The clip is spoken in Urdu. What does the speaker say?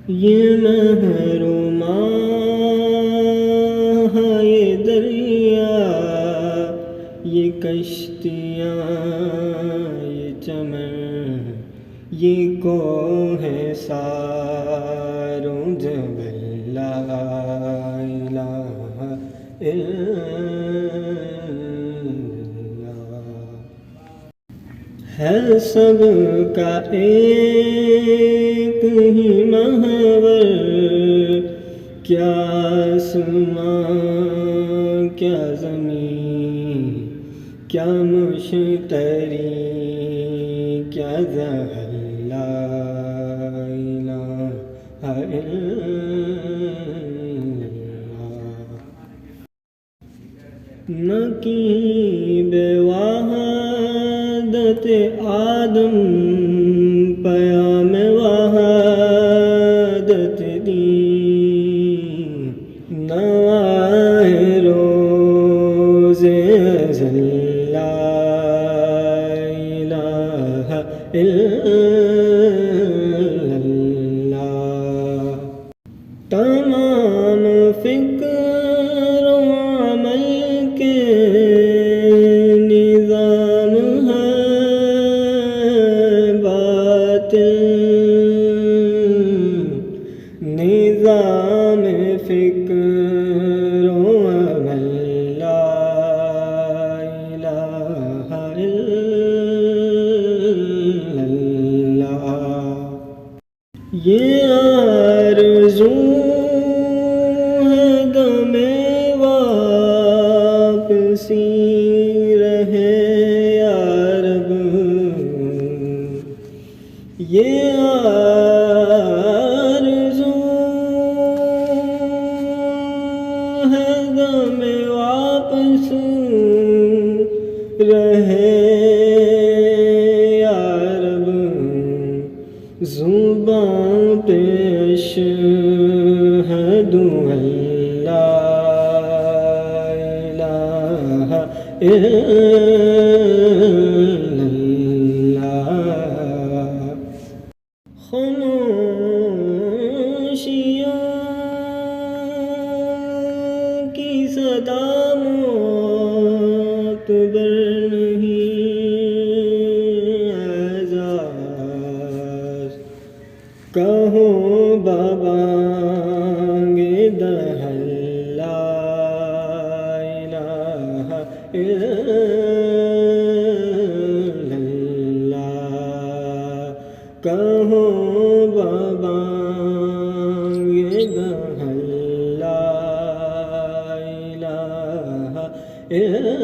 یہ محروماں یہ دریا، یہ کشتیاں یہ چمن، یہ کوہ ساروں جبل، لا الہ الا اللہ۔ ہے سب کا ایک ہی محور، کیا آسماں کیا زمین، کیا مشتری کیا زحل، لا الہ الا اللہ۔ نقیب وحدت آدم، پیام وحدت دین، نوائے روز ازل، لا الہ الا اللہ۔ تمام فکر و عمل کے نظام ہے باطل، نظام فکر و عمل، لا الہ الا اللہ۔ یہ آرزو ہے دم واپسی رہے یا رب، یہ آرزو ہے دم واپس رہے یا رب، زبان پہ اشہد ان لا الہ الا اللہ۔ خاموشیوں کی صدا معتبر نہیں، اعزاز کہو بابانگ دہل، لا الہ الا اللہ۔ کہو بابانگ دہل، لا الہ الا